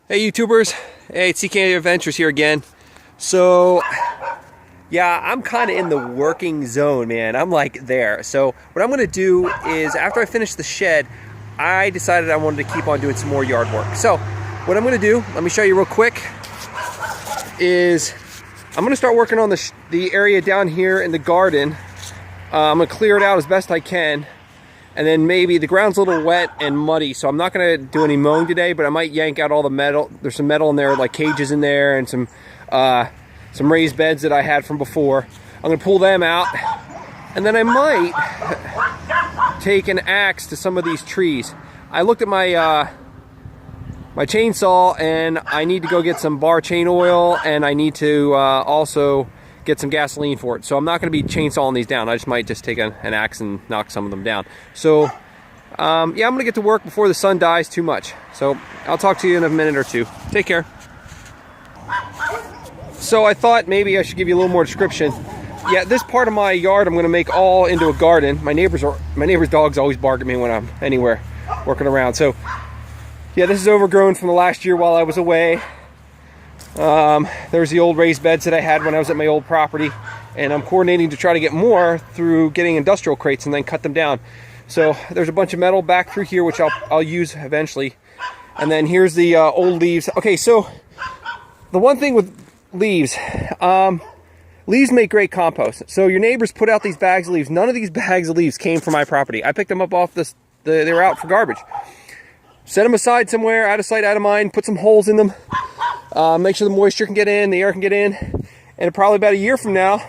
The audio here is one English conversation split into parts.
Hey YouTubers, hey, it's CK Adventures here again. So, yeah, I'm kind of in the working zone, man. I'm like there. So what I'm gonna do is, after I finish the shed, I decided I wanted to keep on doing some more yard work. So what I'm gonna do, let me show you real quick, is I'm gonna start working on the area down here in the garden. I'm gonna clear it out as best I can. And then maybe the ground's a little wet and muddy, so I'm not gonna do any mowing today, but I might yank out all the metal. There's some metal in there, like cages in there, and some raised beds that I had from before. I'm gonna pull them out, and then I might take an axe to some of these trees. I looked at my my chainsaw, and I need to go get some bar chain oil, and I need to also get some gasoline for it. So I'm not going to be chainsawing these down. I just might take an axe and knock some of them down. So yeah, I'm going to get to work before the sun dies too much. So I'll talk to you in a minute or two. Take care. So I thought maybe I should give you a little more description. Yeah, this part of my yard I'm going to make all into a garden. My neighbor's dogs always bark at me when I'm anywhere working around. So yeah, this is overgrown from the last year while I was away. There's the old raised beds that I had when I was at my old property, and I'm coordinating to try to get more through getting industrial crates and then cut them down. So there's a bunch of metal back through here, which I'll use eventually. And then here's the old leaves. Okay, so the one thing with leaves, leaves make great compost. So your neighbors put out these bags of leaves. None of these bags of leaves came from my property. I picked them up off they were out for garbage. Set them aside somewhere, out of sight, out of mind, put some holes in them. Make sure the moisture can get in, the air can get in, and probably about a year from now,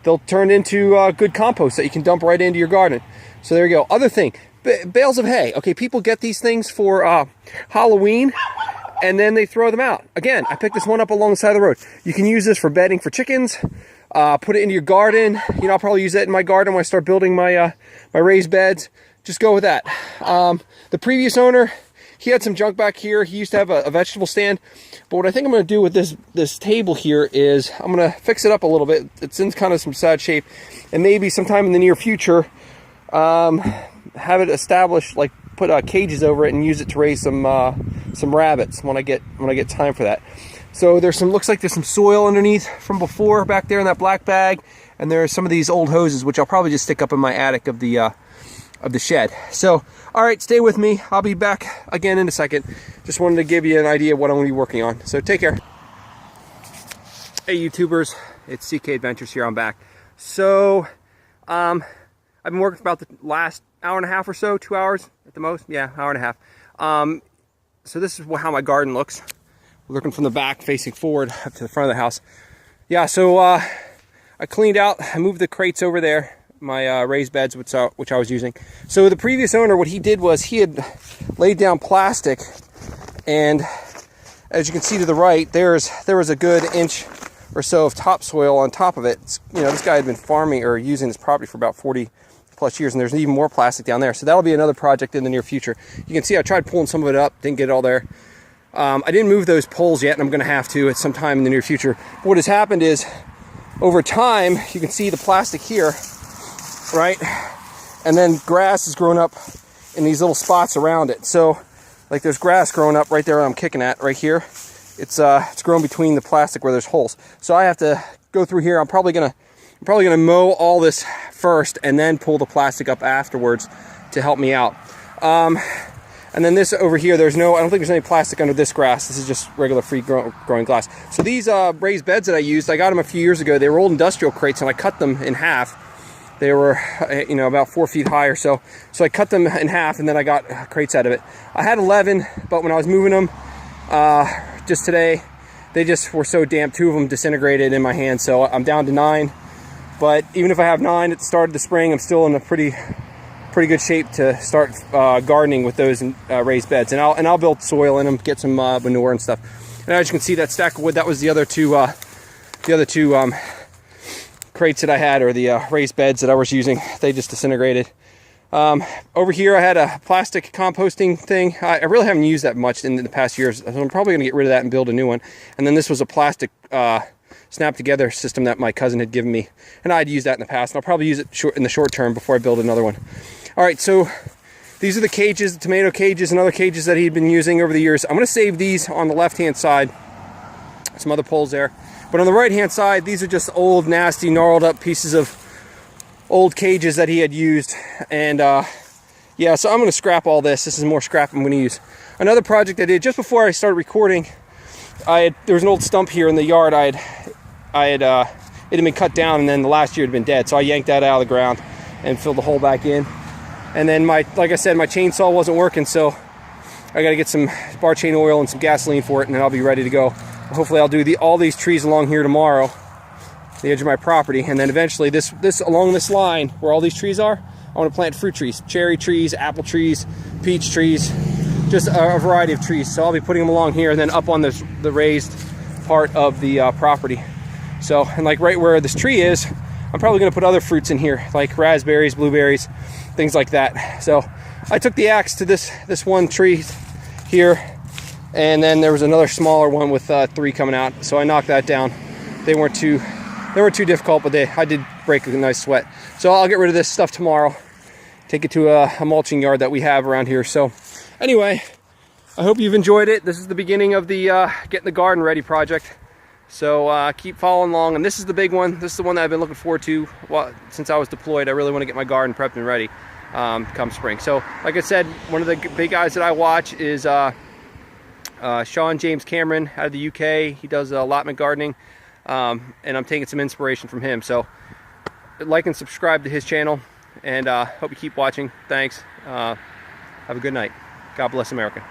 they'll turn into good compost that you can dump right into your garden. So there you go. Other thing, bales of hay. Okay, people get these things for Halloween, and then they throw them out. Again, I picked this one up along the side of the road. You can use this for bedding for chickens. Put it into your garden. You know, I'll probably use that in my garden when I start building my my raised beds. Just go with that. The previous owner, he had some junk back here. He used to have a vegetable stand. But what I think I'm going to do with this table here is I'm going to fix it up a little bit. It's in kind of some sad shape. And maybe sometime in the near future, have it established, like put cages over it and use it to raise some rabbits when I get time for that. So there's looks like there's some soil underneath from before back there in that black bag. And there's some of these old hoses, which I'll probably just stick up in my attic of the shed. So, all right, stay with me. I'll be back again in a second. Just wanted to give you an idea of what I'm going to be working on. So take care. Hey YouTubers, it's CK Adventures here. I'm back. So, I've been working for about the last hour and a half or so, 2 hours at the most. Yeah, hour and a half. So this is how my garden looks. Looking from the back, facing forward up to the front of the house. Yeah, so I cleaned out. I moved the crates over there. My raised beds, which I was using. So the previous owner, what he did was he had laid down plastic, and as you can see to the right, there was a good inch or so of topsoil on top of it. You know, this guy had been farming or using this property for about 40 plus years, and there's even more plastic down there. So that'll be another project in the near future. You can see I tried pulling some of it up, didn't get it all there. I didn't move those poles yet, and I'm going to have to at some time in the near future. But what has happened is, over time, you can see the plastic here, right? And then grass has grown up in these little spots around it. So like there's grass growing up right there where I'm kicking at right here. It's grown between the plastic where there's holes. So I have to go through here. I'm probably gonna mow all this first and then pull the plastic up afterwards to help me out. And then this over here, I don't think there's any plastic under this grass. This is just regular free growing grass. So these raised beds that I used, I got them a few years ago. They were old industrial crates, and I cut them in half. They were, you know, about 4 feet high or so. So I cut them in half, and then I got crates out of it. I had 11, but when I was moving them just today, they just were so damp. 2 of them disintegrated in my hand, so I'm down to 9. But even if I have 9 at the start of the spring, I'm still in a pretty good shape to start gardening with those raised beds. And I'll build soil in them, get some manure and stuff. And as you can see, that stack of wood, that was the other two crates that I had, or the raised beds that I was using. They just disintegrated. Over here I had a plastic composting thing. I really haven't used that much in the past years, so I'm probably going to get rid of that and build a new one. And then this was a plastic snap together system that my cousin had given me, and I'd used that in the past, and I'll probably use it in the short term before I build another one. All right, so These are the cages, the tomato cages and other cages that he'd been using over the years. I'm going to save these on the left-hand side. Some other poles there. But on the right-hand side, these are just old, nasty, gnarled up pieces of old cages that he had used. And yeah, so I'm going to scrap all this. This is more scrap I'm going to use. Another project I did just before I started recording, there was an old stump here in the yard. It had been cut down, and then the last year it had been dead. So I yanked that out of the ground and filled the hole back in. And then like I said, my chainsaw wasn't working, so I got to get some bar chain oil and some gasoline for it, and then I'll be ready to go. Hopefully I'll do all these trees along here tomorrow, the edge of my property, and then eventually this along this line where all these trees are, I want to plant fruit trees, cherry trees, apple trees, peach trees, just a variety of trees. So I'll be putting them along here and then up on the raised part of the property. So, and like right where this tree is, I'm probably going to put other fruits in here, like raspberries, blueberries, things like that. So I took the axe to this one tree here, and then there was another smaller one with 3 coming out. So I knocked that down. They weren't too difficult, but I did break a nice sweat. So I'll get rid of this stuff tomorrow, take it to a mulching yard that we have around here. So anyway, I hope you've enjoyed it. This is the beginning of the getting the garden ready project. So keep following along, and this is the big one. This is the one that I've been looking forward to since I was deployed. I really want to get my garden prepped and ready come spring. So like I said, one of the big guys that I watch is Sean James Cameron out of the UK. He does allotment gardening, and I'm taking some inspiration from him. So like and subscribe to his channel, and hope you keep watching. Thanks. Have a good night. God bless America.